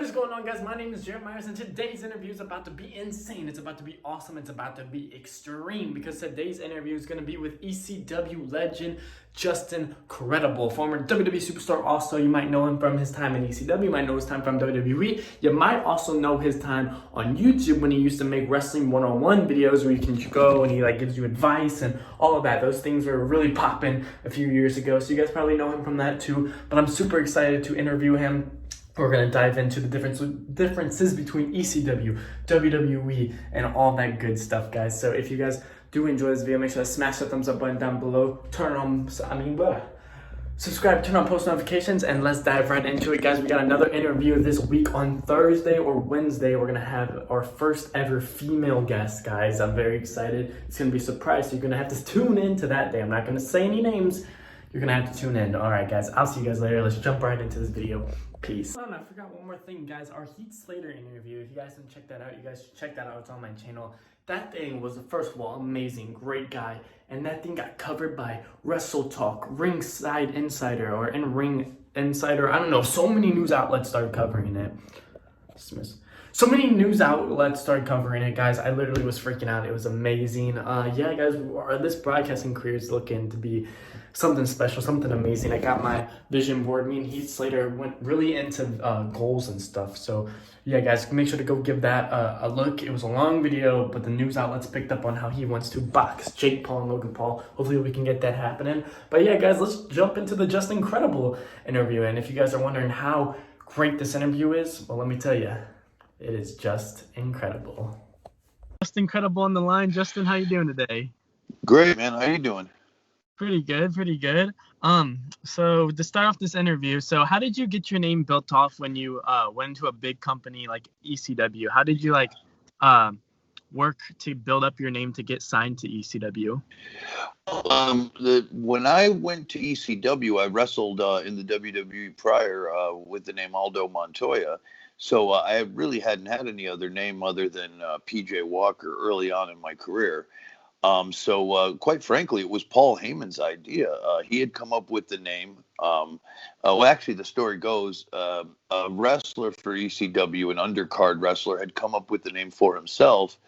What is going on, guys? My name is Jeremiah, and today's interview is about to be insane. It's about to be awesome. It's about to be extreme because today's interview is going to be with ECW legend Justin Credible, former WWE superstar. Also, you might know him from his time in ECW. You might know his time from WWE. You might also know his time on YouTube when he used to make wrestling one-on-one videos where you can go and he gives you advice and all of that. Those things were really popping a few years ago, so you guys probably know him from that too. But I'm super excited to interview him. We're going to dive into the differences between ECW, WWE, and all that good stuff, guys. So if you guys do enjoy this video, make sure to smash that thumbs up button down below. Subscribe, turn on post notifications, and let's dive right into it, guys. We got another interview this week on Thursday or Wednesday. We're going to have our first ever female guest, guys. I'm very excited. It's going to be a surprise, so you're going to have to tune in to that day. I'm not going to say any names. You're going to have to tune in. All right, guys. I'll see you guys later. Let's jump right into this video. Peace. Oh, and I forgot one more thing, guys. Our Heath Slater interview. If you guys didn't check that out, you guys should check that out. It's on my channel. That thing was, first of all, amazing. Great guy. And that thing got covered by Wrestle Talk, Ringside Insider, or In Ring Insider. I don't know. So many news outlets started covering it. Dismiss. So many news outlets started covering it, guys. I literally was freaking out. It was amazing. Yeah, guys, this broadcasting career is looking to be something special, something amazing. I got my vision board. Me and Heath Slater went really into goals and stuff. So, yeah, guys, make sure to go give that a look. It was a long video, but the news outlets picked up on how he wants to box Jake Paul and Logan Paul. Hopefully we can get that happening. But, yeah, guys, let's jump into the Just Incredible interview. And if you guys are wondering how great this interview is, well, let me tell you. It is just incredible. Just Incredible on the line. Justin, how you doing today? Great, man. How you doing? Pretty good. So to start off this interview, so how did you get your name built off when you went to a big company like ECW? How did you work to build up your name to get signed to ECW? When I went to ECW, I wrestled in the WWE prior with the name Aldo Montoya. So I really hadn't had any other name other than PJ Walker early on in my career. So quite frankly, it was Paul Heyman's idea. He had come up with the name. Well, actually, the story goes, a wrestler for ECW, an undercard wrestler, had come up with the name for himself.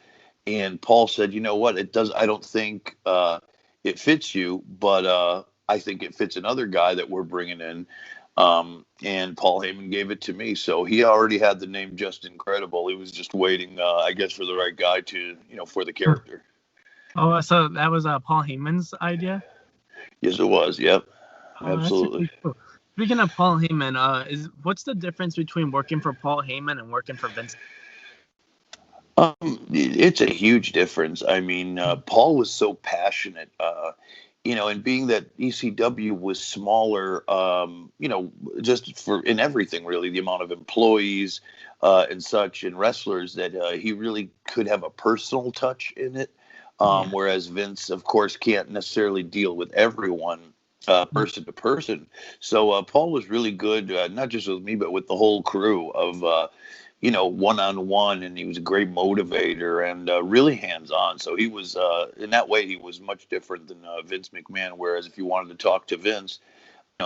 And Paul said, you know what, I don't think it fits you, but I think it fits another guy that we're bringing in. And Paul Heyman gave it to me. So he already had the name Just Incredible. He was just waiting, I guess, for the right guy to, for the character. Oh, so that was Paul Heyman's idea? Yes, it was. Yep. Oh, absolutely. Really cool. Speaking of Paul Heyman, what's the difference between working for Paul Heyman and working for Vince? It's a huge difference. I mean, Paul was so passionate, and being that ECW was smaller, just in everything, really, the amount of employees and such and wrestlers that he really could have a personal touch in it. Whereas Vince, of course, can't necessarily deal with everyone person to person. So Paul was really good, not just with me, but with the whole crew of, one-on-one, and he was a great motivator and really hands-on. So he was, in that way, he was much different than Vince McMahon. Whereas if you wanted to talk to Vince,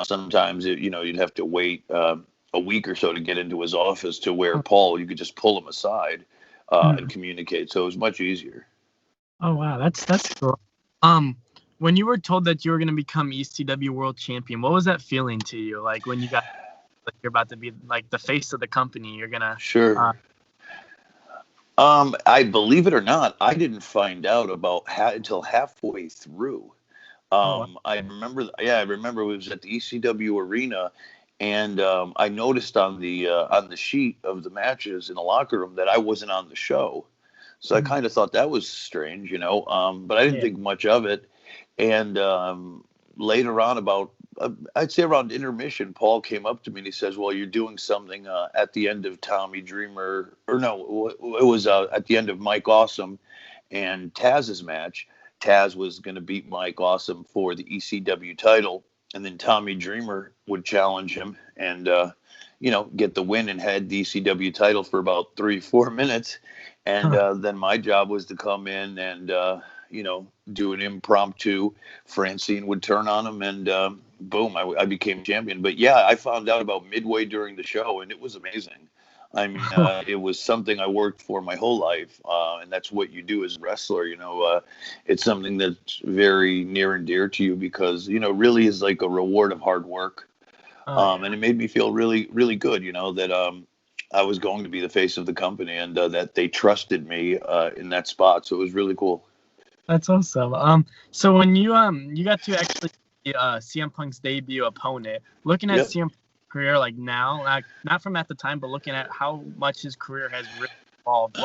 sometimes, you'd have to wait a week or so to get into his office, to where Paul, you could just pull him aside and communicate. So it was much easier. Oh, wow. That's cool. When you were told that you were going to become ECW World Champion, what was that feeling to you? Like when you got, you're about to be like the face of the company, you're going to... Sure. I believe it or not, I didn't find out about until halfway through. I remember it was at the ECW arena, and I noticed on the sheet of the matches in the locker room that I wasn't on the show. So I kind of thought that was strange, but I didn't think much of it. And later on, I'd say around intermission, Paul came up to me and he says, well, you're doing something at the end of Tommy Dreamer, or no, it was at the end of Mike Awesome and Taz's match. Taz was going to beat Mike Awesome for the ECW title, and then Tommy Dreamer would challenge him and, get the win and head the ECW title for about 3-4 minutes. And then my job was to come in and, do an impromptu. Francine would turn on him, and boom, I became champion. But yeah, I found out about midway during the show, and it was amazing. I mean, it was something I worked for my whole life, and that's what you do as a wrestler. It's something that's very near and dear to you because really is like a reward of hard work. Oh yeah. And it made me feel really, really good. That I was going to be the face of the company, and that they trusted me in that spot. So it was really cool. That's awesome. So when you got to actually see, CM Punk's debut opponent, looking at Yep. CM Punk's career like now, like not from at the time, but looking at how much his career has really evolved.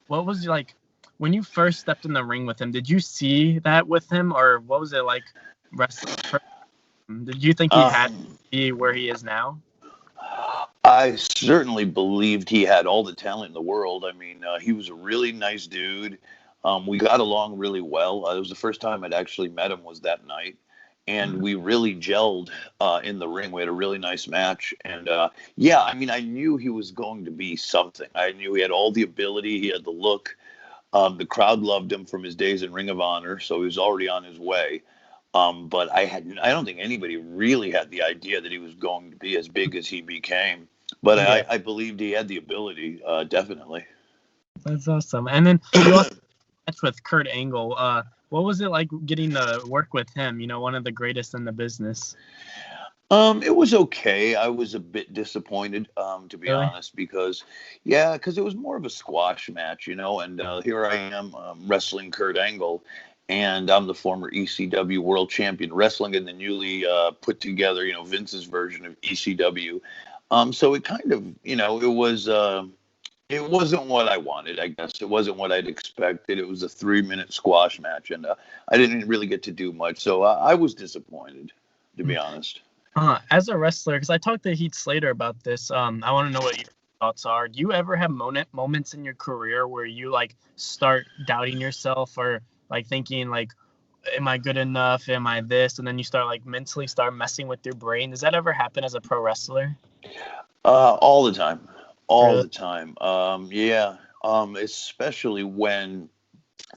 What was like when you first stepped in the ring with him? Did you see that with him, or what was it like wrestling? Did you think he had to be where he is now? I certainly believed he had all the talent in the world. I mean, he was a really nice dude. We got along really well. It was the first time I'd actually met him was that night. And we really gelled in the ring. We had a really nice match. And yeah, I mean, I knew he was going to be something. I knew he had all the ability. He had the look. The crowd loved him from his days in Ring of Honor. So he was already on his way. But I don't think anybody really had the idea that he was going to be as big as he became. But Yeah. I believed he had the ability, definitely. That's awesome. And then you also matched with Kurt Angle. What was it like getting to work with him? One of the greatest in the business. It was okay. I was a bit disappointed, to be Really? honest, because it was more of a squash match, and here I am wrestling Kurt Angle, and I'm the former ECW world champion wrestling in the newly put together, Vince's version of ECW. So it kind of, it wasn't what I wanted, I guess. It wasn't what I'd expected. It was a 3-minute squash match, and I didn't really get to do much. So I was disappointed, to be honest. As a wrestler, because I talked to Heath Slater about this, I want to know what your thoughts are. Do you ever have moments in your career where you like start doubting yourself or like thinking like, am I good enough? Am I this? And then you start like mentally start messing with your brain. Does that ever happen as a pro wrestler? All the time, all Really? the time. Yeah. Especially when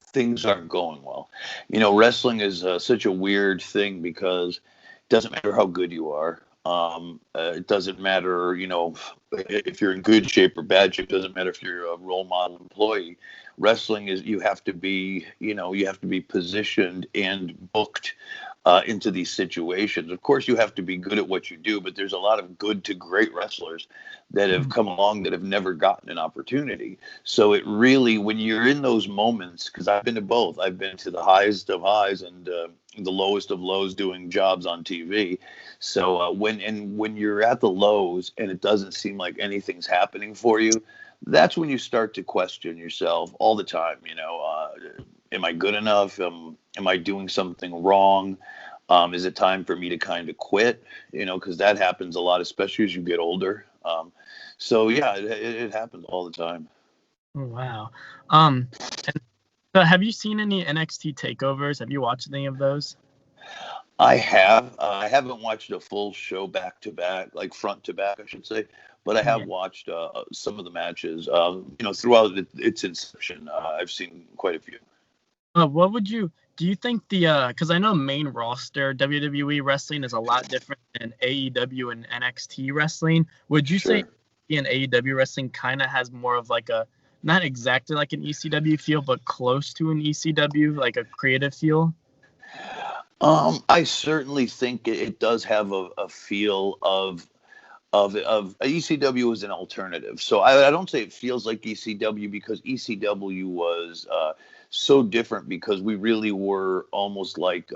things aren't going well. Wrestling is such a weird thing because it doesn't matter how good you are. It doesn't matter, if you're in good shape or bad shape. It doesn't matter if you're a role model employee. Wrestling is you have to be positioned and booked into these situations. Of course, you have to be good at what you do, but there's a lot of good to great wrestlers that have come along that have never gotten an opportunity. So it really, when you're in those moments, because I've been to both, I've been to the highest of highs and the lowest of lows doing jobs on TV. So when you're at the lows and it doesn't seem like anything's happening for you, that's when you start to question yourself all the time. Am I good enough? Am I doing something wrong? Is it time for me to kind of quit? Because that happens a lot, especially as you get older. So yeah, it happens all the time. Oh, wow. And so have you seen any NXT takeovers? Have you watched any of those? I have. I haven't watched a full show back to back, like front to back, I should say, but I have Yeah. watched some of the matches. Throughout its inception, I've seen quite a few. What would you do you think because I know main roster WWE wrestling is a lot different than AEW and NXT wrestling. Would you say Sure. in AEW wrestling kind of has more of like a not exactly like an ECW feel, but close to an ECW, like a creative feel? I certainly think it does have a feel of ECW as an alternative. So I don't say it feels like ECW because ECW was so different because we really were almost like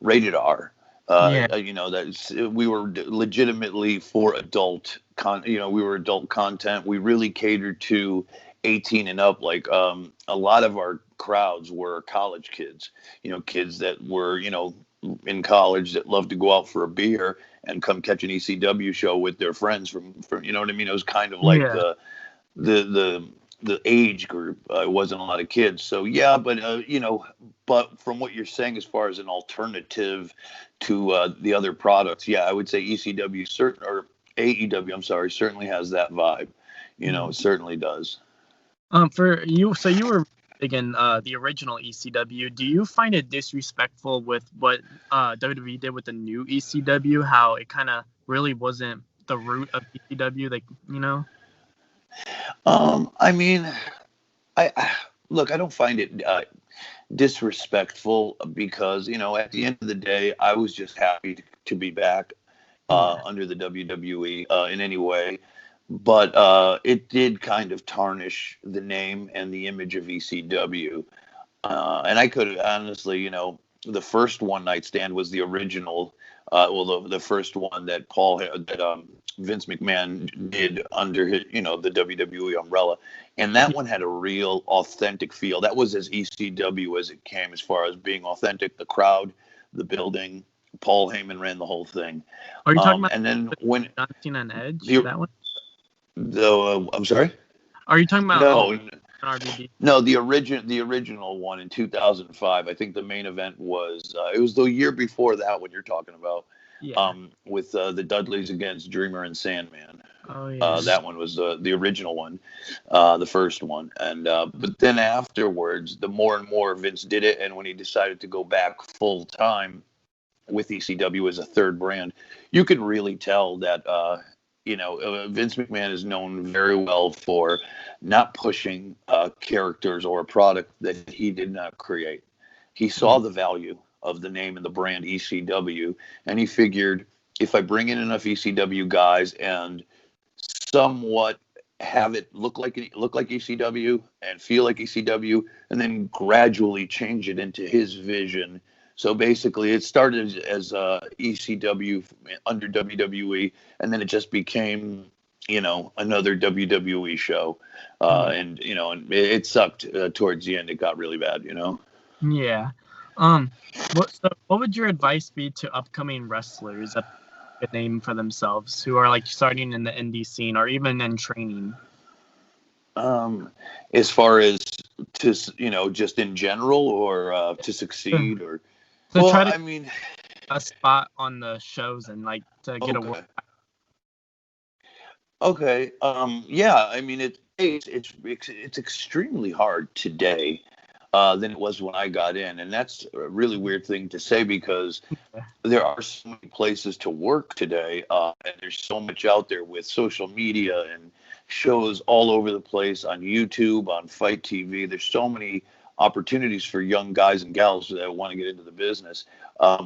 rated R. Yeah. That we were legitimately for adult we were adult content. We really catered to 18 and up. Like a lot of our crowds were college kids, kids that were, in college that loved to go out for a beer and come catch an ECW show with their friends from you know what I mean? It was kind of like Yeah. the age group. It wasn't a lot of kids. So yeah, but from what you're saying, as far as an alternative to the other products, yeah, I would say ECW or AEW, I'm sorry, certainly has that vibe. It certainly does. For you, so you were big in the original ECW. Do you find it disrespectful with what WWE did with the new ECW? How it kind of really wasn't the root of ECW? Like, you know? I mean, I look, I don't find it disrespectful because, at the end of the day, I was just happy to be back Yeah. under the WWE in any way. But it did kind of tarnish the name and the image of ECW. And I could honestly, the first one night stand was the original. The first one that Vince McMahon did under his, the WWE umbrella, and that one had a real authentic feel. That was as ECW as it came, as far as being authentic. The crowd, the building. Paul Heyman ran the whole thing. Are you talking about And then when John Cena and Edge? the That one? I'm sorry. Are you talking about No, RVD? no, the original one in 2005. I think the main event was it was the year before that one you're talking about. Yeah. With the Dudleys against Dreamer and Sandman. Oh yeah. That one was the original one, the first one. And but then afterwards, the more and more Vince did it, and when he decided to go back full time with ECW as a third brand, you could really tell that Vince McMahon is known very well for not pushing characters or a product that he did not create. He saw the value of the name and the brand ECW, and he figured, if I bring in enough ECW guys and somewhat have it look like ECW and feel like ECW, and then gradually change it into his vision. So basically, it started as ECW under WWE, and then it just became, another WWE show. And it sucked towards the end. It got really bad, Yeah. What would your advice be to upcoming wrestlers that a name for themselves who are like starting in the indie scene or even in training? As far as to, just in general, or to succeed, or So try to I mean, a spot on the shows and like to get a work. Okay. Yeah. I mean, it's extremely hard today than it was when I got in, and that's a really weird thing to say because there are so many places to work today, and there's so much out there with social media and shows all over the place on YouTube, on Fight TV. There's so many opportunities for young guys and gals that want to get into the business.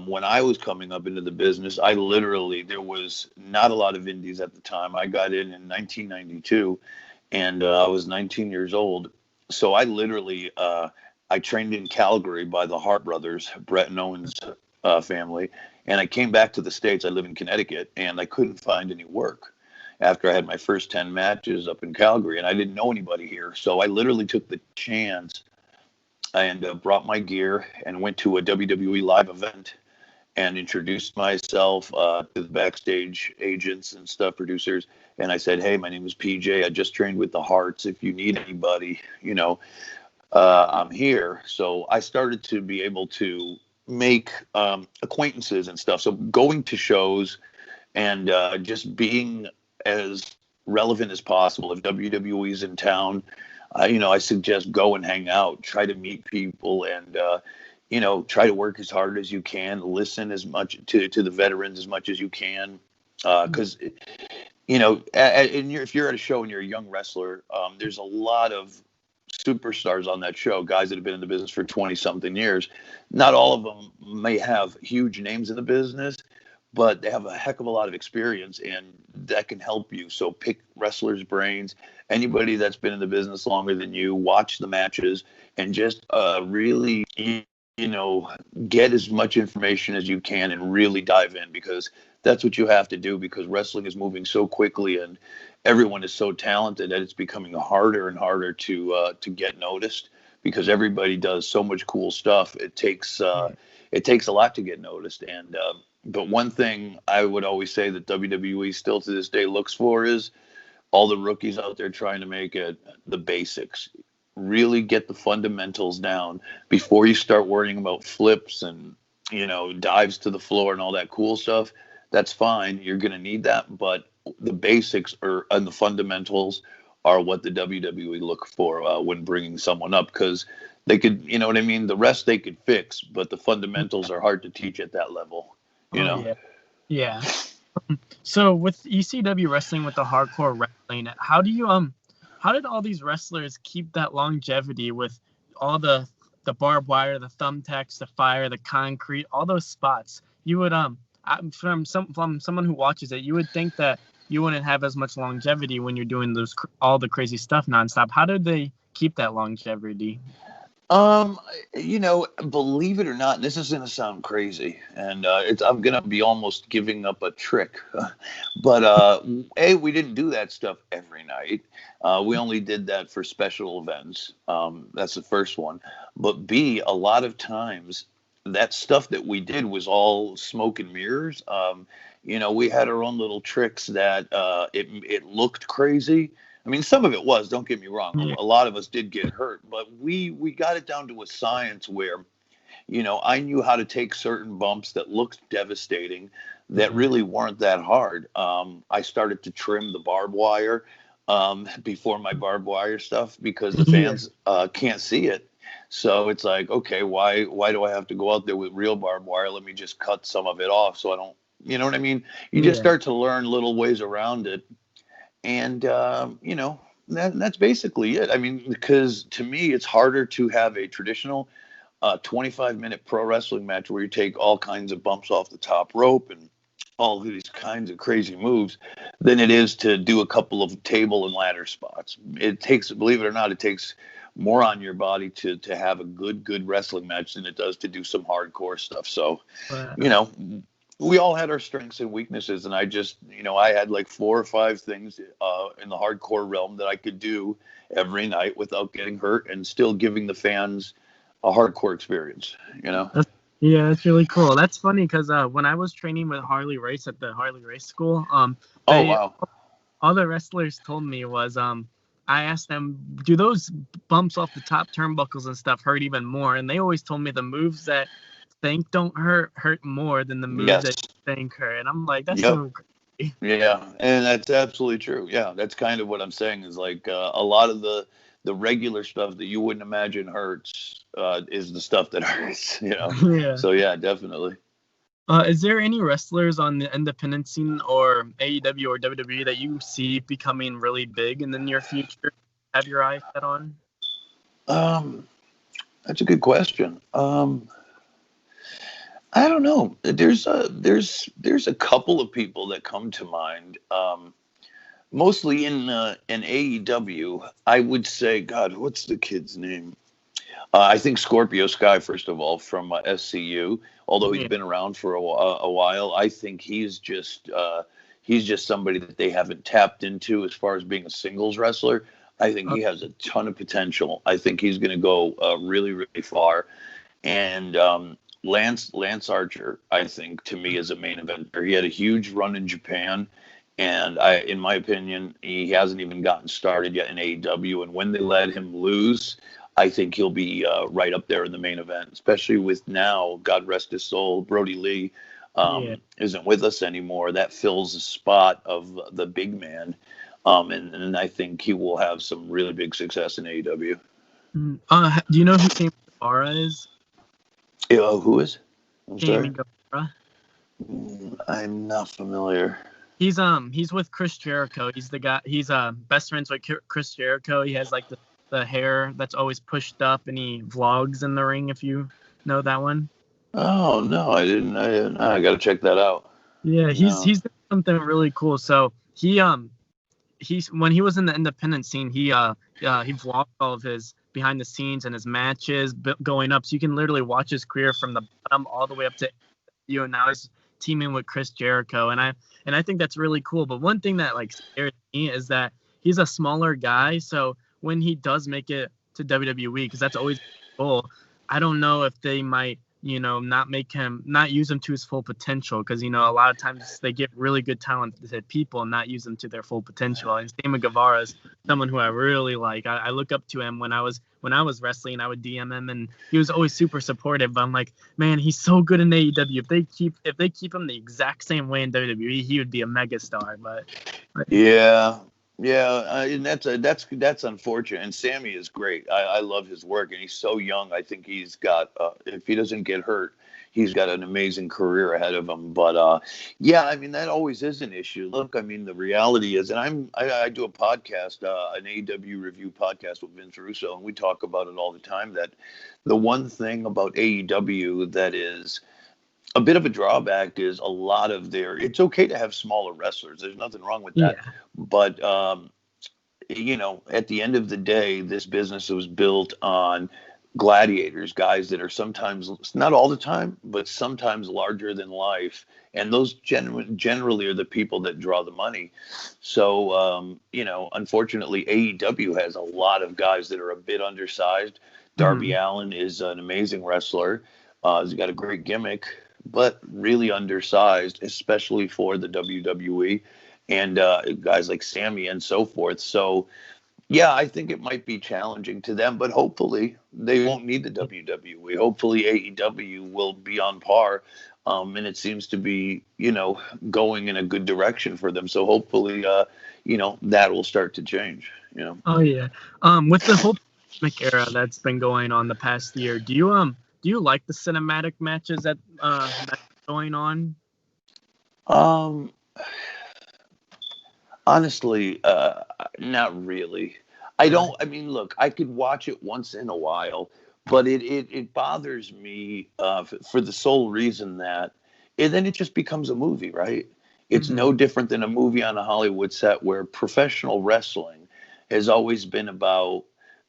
When I was coming up into the business, there was not a lot of indies at the time. I got in 1992, and I was 19 years old. So I trained in Calgary by the Hart brothers, Brett and Owen's family. And I came back to the States. I live in Connecticut, and I couldn't find any work after I had my first 10 matches up in Calgary, and I didn't know anybody here. So I literally took the chance and brought my gear and went to a WWE live event and introduced myself to the backstage agents and stuff, producers. And I said, hey, my name is PJ. I just trained with the Hearts. If you need anybody, I'm here. So I started to be able to make acquaintances and stuff. So going to shows and just being as relevant as possible. If WWE is in town, I suggest go and hang out, try to meet people, and try to work as hard as you can, listen as much to the veterans as much as you can, because if you're at a show and you're a young wrestler, there's a lot of superstars on that show, guys that have been in the business for 20 something years. Not all of them may have huge names in the business, but they have a heck of a lot of experience, and that can help you. So pick wrestlers' brains. Anybody that's been in the business longer than you, watch the matches, and just really, get as much information as you can and really dive in, because that's what you have to do, because wrestling is moving so quickly and everyone is so talented that it's becoming harder and harder to get noticed, because everybody does so much cool stuff. It takes a lot to get noticed. And but one thing I would always say that WWE still to this day looks for is all the rookies out there trying to make it the basics. Really get the fundamentals down before you start worrying about flips and, dives to the floor and all that cool stuff. That's fine. You're going to need that. But the basics and the fundamentals are what the WWE look for when bringing someone up, because they could, the rest they could fix, but the fundamentals are hard to teach at that level. Yeah. So with ECW wrestling, with the hardcore wrestling, how did all these wrestlers keep that longevity with all the barbed wire, the thumbtacks, the fire, the concrete, all those spots? You would from someone who watches it, you would think that you wouldn't have as much longevity when you're doing all the crazy stuff nonstop. How did they keep that longevity? Um, believe it or not, this is gonna sound crazy, and I'm gonna be almost giving up a trick, but we didn't do that stuff every night. We only did that for special events. That's the first one. But B, a lot of times that stuff that we did was all smoke and mirrors. We had our own little tricks that it looked crazy. I mean, some of it was, don't get me wrong. Yeah. A lot of us did get hurt, but we got it down to a science where, I knew how to take certain bumps that looked devastating that really weren't that hard. I started to trim the barbed wire before my barbed wire stuff because the fans can't see it. So it's like, okay, why do I have to go out there with real barbed wire? Let me just cut some of it off so I don't, you know what I mean? You just start to learn little ways around it. And, that's basically it. I mean, because to me, it's harder to have a traditional 25-minute pro wrestling match where you take all kinds of bumps off the top rope and all these kinds of crazy moves than it is to do a couple of table and ladder spots. It takes, believe it or not, it takes more on your body to have a good wrestling match than it does to do some hardcore stuff. So, you know, we all had our strengths and weaknesses, and I just, I had like 4 or 5 things in the hardcore realm that I could do every night without getting hurt and still giving the fans a hardcore experience, That's really cool. That's funny because when I was training with Harley Race at the Harley Race School, Oh, wow. all the wrestlers told me was I asked them, do those bumps off the top turnbuckles and stuff hurt even more? And they always told me the moves that think don't hurt more than the moves that you think hurt. And I'm like, that's so crazy. Yeah, and that's absolutely true. Yeah, that's kind of what I'm saying is like a lot of the regular stuff that you wouldn't imagine hurts is the stuff that hurts, Yeah. So yeah, definitely. Is there any wrestlers on the independent scene or AEW or WWE that you see becoming really big in the near future? Have your eyes set on? That's a good question. I don't know. There's a couple of people that come to mind. Mostly in AEW, I would say, God, what's the kid's name? I think Scorpio Sky, first of all, from SCU. Although he's been around for a while, I think he's just somebody that they haven't tapped into as far as being a singles wrestler. I think he has a ton of potential. I think he's going to go really, really far. And Lance Archer, I think, to me, is a main eventer. He had a huge run in Japan. And in my opinion, he hasn't even gotten started yet in AEW. And when they let him loose, I think he'll be right up there in the main event, especially with now, God rest his soul, Brody Lee isn't with us anymore. That fills the spot of the big man. And I think he will have some really big success in AEW. Do you know who Sammy Guevara is? Who is? I'm Sammy sorry. Guevara. I'm not familiar. He's with Chris Jericho. He's the guy. He's best friends with Chris Jericho. He has like the hair that's always pushed up, and he vlogs in the ring. If you know that one. Oh no, I didn't. I got to check that out. Yeah, he's doing something really cool. So he's when he was in the independent scene, he vlogged all of his behind the scenes and his matches going up. So you can literally watch his career from the bottom all the way up to you. And now he's teaming with Chris Jericho, and I think that's really cool. But one thing that like scares me is that he's a smaller guy. So when he does make it to WWE, because that's always cool, I don't know if they might, not use him to his full potential, because a lot of times they get really good talented people and not use them to their full potential. And Sammy Guevara is someone who I really like. I look up to him. When I was wrestling, I would DM him, and he was always super supportive. But I'm like, man, he's so good in AEW. If they keep him the exact same way in WWE, he would be a megastar. But yeah. And that's unfortunate. And Sammy is great. I love his work, and he's so young. I think he's got if he doesn't get hurt, he's got an amazing career ahead of him. But yeah, I mean, that always is an issue. Look, I mean, the reality is, and I do a podcast, an AEW review podcast with Vince Russo, and we talk about it all the time, that the one thing about AEW that is a bit of a drawback is a lot of it's okay to have smaller wrestlers. There's nothing wrong with that. Yeah. But, at the end of the day, this business was built on gladiators, guys that are sometimes, not all the time, but sometimes larger than life. And those generally are the people that draw the money. So, unfortunately, AEW has a lot of guys that are a bit undersized. Darby Allin is an amazing wrestler. He's got a great gimmick, but really undersized, especially for the WWE, and guys like Sammy and so forth. So, yeah, I think it might be challenging to them, but hopefully they won't need the WWE. Hopefully AEW will be on par, and it seems to be, going in a good direction for them. So hopefully, that will start to change. Oh yeah. With the whole pandemic era that's been going on the past year, do you like the cinematic matches that's going on? Honestly, not really. I don't. I mean, look, I could watch it once in a while, but it bothers me for the sole reason that then it just becomes a movie, right? It's no different than a movie on a Hollywood set, where professional wrestling has always been about.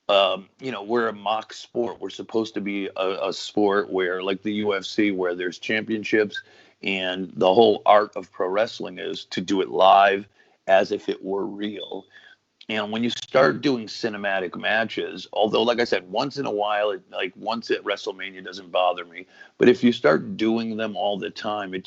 We're a mock sport. We're supposed to be a sport where, like the UFC, where there's championships, and the whole art of pro wrestling is to do it live as if it were real. And when you start doing cinematic matches, although, like I said, once in a while, once at WrestleMania doesn't bother me, but if you start doing them all the time, it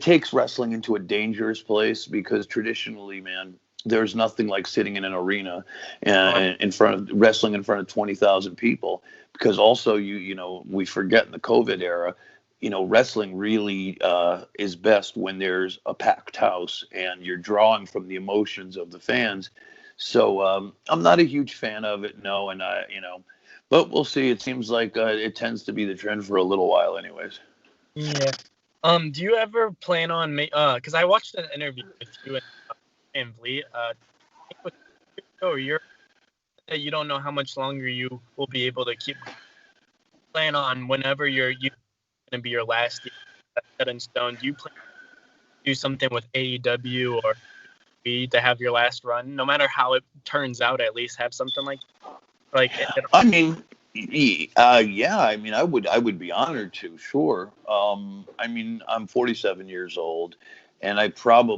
takes wrestling into a dangerous place, because traditionally, man, there's nothing like sitting in an arena and wrestling in front of 20,000 people, because also we forget in the COVID era, wrestling really is best when there's a packed house and you're drawing from the emotions of the fans. So I'm not a huge fan of it, no, and but we'll see. It seems like it tends to be the trend for a little while, anyways. Yeah. Do you ever plan on because I watched an interview with you and Vliet, you don't know how much longer you will be able to keep plan on whenever you're going to be your last year set in stone. Do you plan to do something with AEW or to have your last run, no matter how it turns out? At least have something like I mean, yeah. I mean, I would be honored to, sure. I mean, I'm 47 years old, and I feel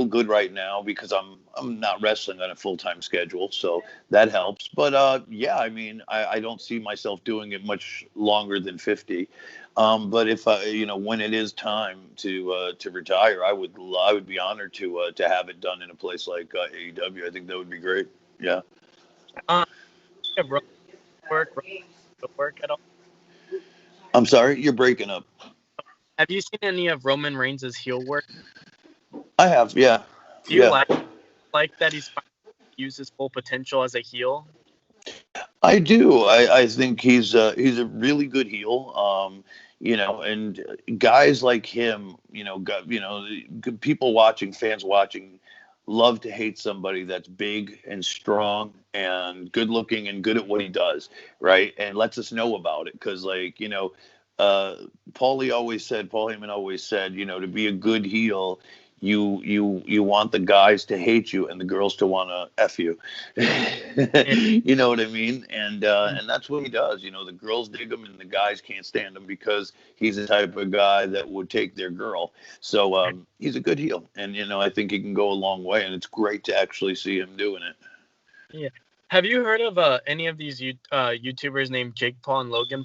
good right now because I'm not wrestling on a full-time schedule, so that helps. But yeah, I mean, I don't see myself doing it much longer than 50. But if when it is time to retire, I would be honored to have it done in a place like AEW. I think that would be great. Yeah. Work at all? I'm sorry, you're breaking up. Have you seen any of Roman Reigns' heel work? I have, yeah. Do you like that he's used his full potential as a heel? I do. I think he's a really good heel. And guys like him, people watching, fans watching, love to hate somebody that's big and strong and good looking and good at what he does, right? And lets us know about it, because Paul Heyman always said, to be a good heel, you want the guys to hate you and the girls to want to F you. You know what I mean? And that's what he does. The girls dig him and the guys can't stand him, because he's the type of guy that would take their girl. So he's a good heel, and I think he can go a long way, and it's great to actually see him doing it. Yeah. Have you heard of any of these YouTubers named Jake Paul and Logan?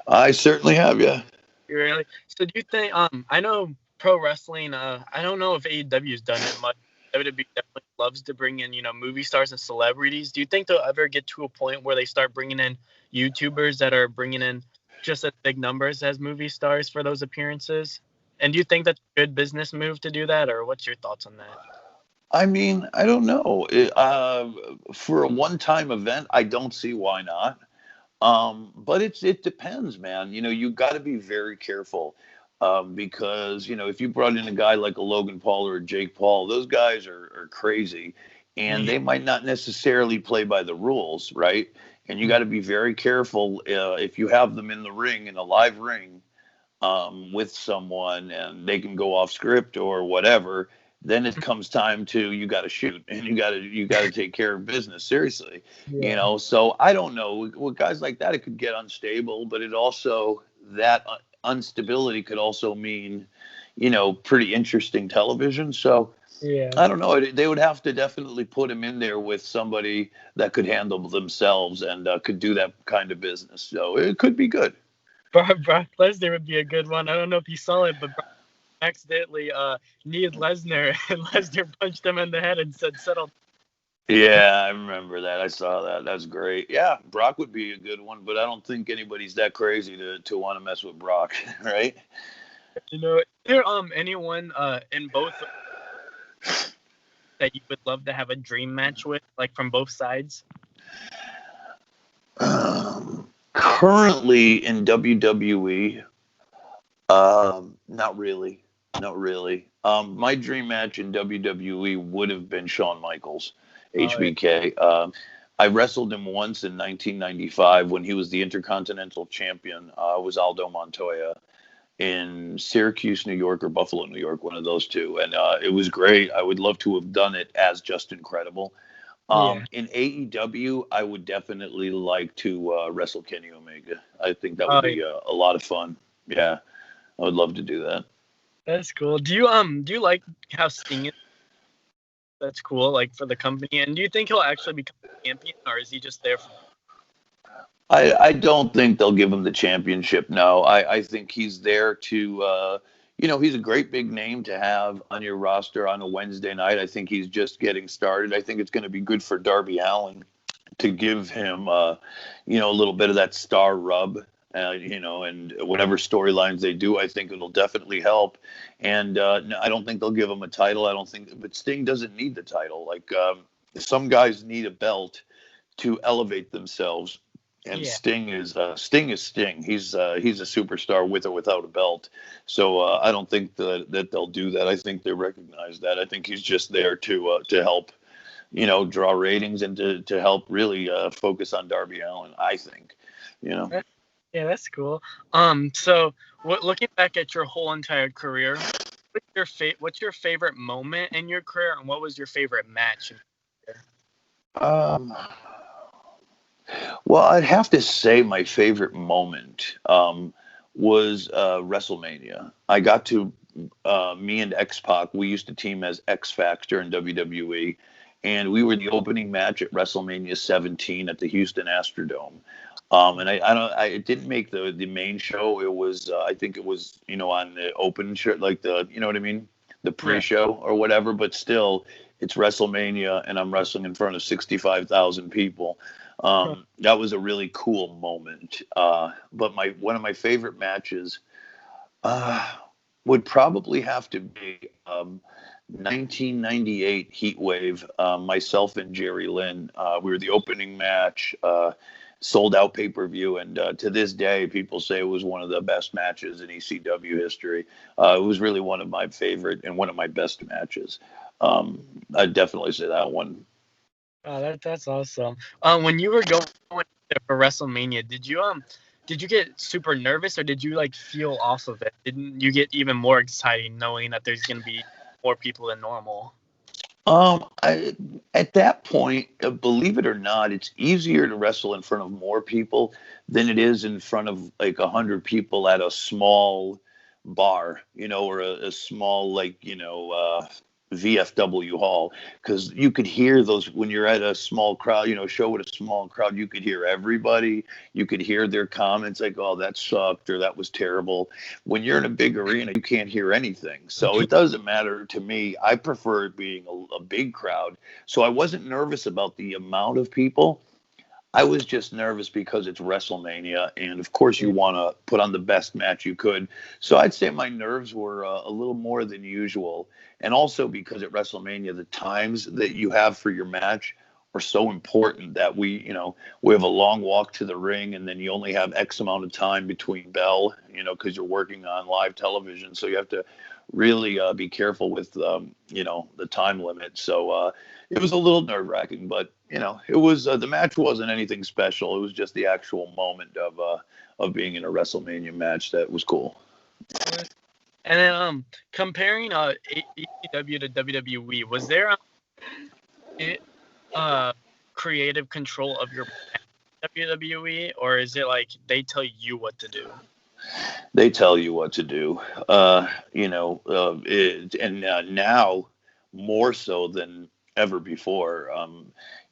I certainly have, yeah. Really? So do you think I know pro wrestling, I don't know if AEW's done it much. WWE definitely loves to bring in, movie stars and celebrities. Do you think they'll ever get to a point where they start bringing in YouTubers that are bringing in just as big numbers as movie stars for those appearances? And do you think that's a good business move to do that, or what's your thoughts on that? I mean, I don't know. For a one-time event, I don't see why not. But it depends, man. You got to be very careful, because if you brought in a guy like a Logan Paul or a Jake Paul, those guys are crazy, and Yeah. they might not necessarily play by the rules, right? And you got to be very careful if you have them in the ring, in a live ring, with someone, and they can go off script or whatever. Then it comes time to, you got to shoot, and you got to take care of business, seriously. Yeah. So I don't know, with guys like that, it could get unstable, but it also, that instability could also mean pretty interesting television. So Yeah. I don't know, they would have to definitely put him in there with somebody that could handle themselves and could do that kind of business, so it could be good. Brock Lesnar would be a good one. I don't know if you saw it, but Brock accidentally kneed Lesnar, and Lesnar punched him in the head and said, "Settle." Yeah, I remember that. I saw that. That's great. Yeah, Brock would be a good one, but I don't think anybody's that crazy to want to mess with Brock, right? Is there anyone in both that you would love to have a dream match with, like from both sides? Currently in WWE, not really, not really. My dream match in WWE would have been Shawn Michaels, Oh, yeah. HBK. I wrestled him once in 1995 when he was the Intercontinental Champion. Was Aldo Montoya in Syracuse, New York, or Buffalo, New York, one of those two, and it was great. I would love to have done it as just incredible. Yeah. In AEW, I would definitely like to wrestle Kenny Omega. I think that would Oh, yeah. be a lot of fun. Yeah, I would love to do that. That's cool. Do you like how Sting is? That's cool, like for the company. And do you think he'll actually become champion, or is he just there for? I don't think they'll give him the championship. No, I think he's there to, he's a great big name to have on your roster on a Wednesday night. I think he's just getting started. I think it's going to be good for Darby Allin to give him, a little bit of that star rub, and whatever storylines they do, I think it'll definitely help. And no, I don't think they'll give him a title. I don't think, but Sting doesn't need the title. Like, some guys need a belt to elevate themselves. And Yeah. Sting is Sting. He's a superstar with or without a belt. So I don't think that they'll do that. I think they recognize that. I think he's just there to help, draw ratings and to help really focus on Darby Allin. I think, you know. Yeah, that's cool. So looking back at your whole entire career, what's your favorite moment in your career, and what was your favorite match in your career? Um, Well, I'd have to say my favorite moment was WrestleMania. I got to, me and X Pac, we used to team as X Factor in WWE, and we were the opening match at WrestleMania 17 at the Houston Astrodome. And I don't, it didn't make the main show. It was, I think it was, on the open show, like you know what I mean? The Yeah. pre-show or whatever, but still, it's WrestleMania, and I'm wrestling in front of 65,000 people. That was a really cool moment. But one of my favorite matches uh, would probably have to be 1998 Heat Wave. Myself and Jerry Lynn. We were the opening match. Sold out pay-per-view, and to this day, people say it was one of the best matches in ECW history. It was really one of my favorite and one of my best matches. I'd definitely say that one. Oh, that's awesome. When you were going there for WrestleMania, did you get super nervous, or did you like feel off of it? Didn't you get even more exciting knowing that there's gonna be more people than normal? At that point, believe it or not, it's easier to wrestle in front of more people than it is in front of like 100 people at a small bar, or a small, like, VFW hall, because you could hear those when you're at a small crowd, show with a small crowd, you could hear everybody. You could hear their comments like, oh, that sucked, or that was terrible. When you're in a big arena, you can't hear anything. So it doesn't matter to me. I prefer it being a big crowd. So I wasn't nervous about the amount of people. I was just nervous because it's WrestleMania, and of course you want to put on the best match you could. So I'd say my nerves were a little more than usual, and also because at WrestleMania the times that you have for your match are so important that we have a long walk to the ring, and then you only have X amount of time between bell, because you're working on live television. So you have to really be careful with, the time limit. So it was a little nerve wracking, but it was, the match wasn't anything special. It was just the actual moment of being in a WrestleMania match that was cool. And then comparing ECW to WWE, was there creative control of your WWE, or is it like they tell you what to do? They tell you what to do, and now more so than ever before.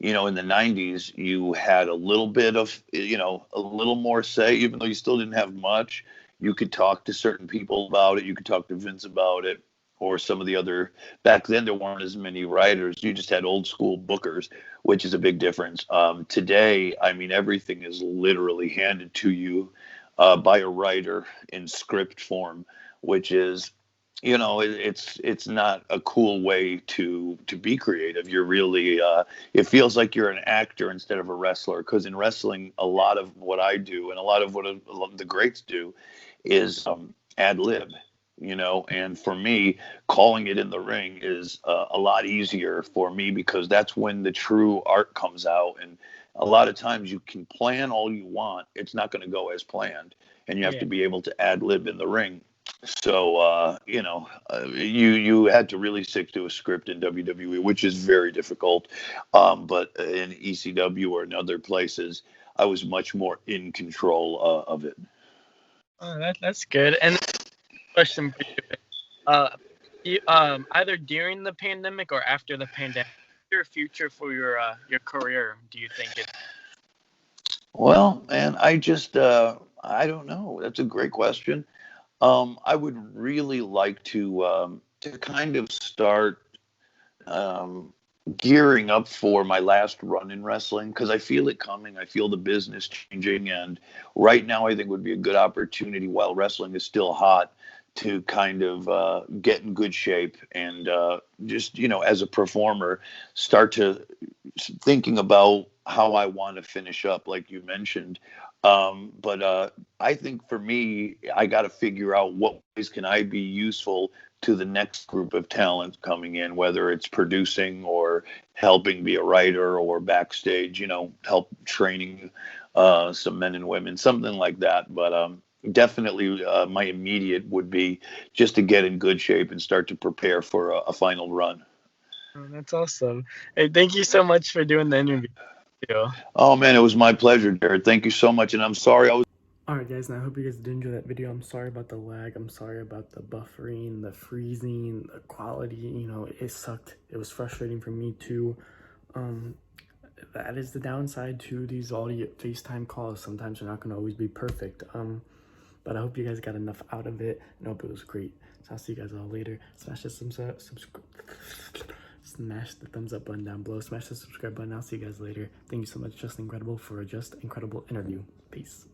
In the 90s, you had a little bit of, a little more say, even though you still didn't have much. You could talk to certain people about it. You could talk to Vince about it, or some of the other. Back then, there weren't as many writers. You just had old school bookers, which is a big difference. Today, I mean, everything is literally handed to you by a writer in script form, which is, it's not a cool way to be creative. You're really, it feels like you're an actor instead of a wrestler, because in wrestling, a lot of what I do and a lot of what the greats do is ad lib. And for me, calling it in the ring is a lot easier for me, because that's when the true art comes out. And a lot of times you can plan all you want, it's not going to go as planned, and you have to be able to ad lib in the ring. So you had to really stick to a script in WWE, which is very difficult. But in ECW or in other places, I was much more in control of it. Oh, that's good. And question for you, either during the pandemic or after the pandemic, what's your future for your career, do you think it? Well, man, I don't know. That's a great question. I would really like to kind of start gearing up for my last run in wrestling, because I feel it coming. I feel the business changing, and right now I think would be a good opportunity, while wrestling is still hot, to kind of get in good shape and just, as a performer, start to thinking about how I want to finish up, like you mentioned. But I think for me, I got to figure out what ways can I be useful to the next group of talent coming in, whether it's producing or helping be a writer or backstage, help training some men and women, something like that. But definitely my immediate would be just to get in good shape and start to prepare for a final run. Oh, that's awesome. Hey, thank you so much for doing the interview. Oh man, it was my pleasure, Jared. Thank you so much. And I'm sorry I was. Alright guys, and I hope you guys did enjoy that video. I'm sorry about the lag, I'm sorry about the buffering, the freezing, the quality, it sucked. It was frustrating for me too. That is the downside to these audio FaceTime calls. Sometimes they're not going to always be perfect. But I hope you guys got enough out of it, and I hope it was great. So I'll see you guys all later. Smash the thumbs up button down below. Smash the subscribe button. I'll see you guys later. Thank you so much, Just Incredible, for a just incredible interview. Peace.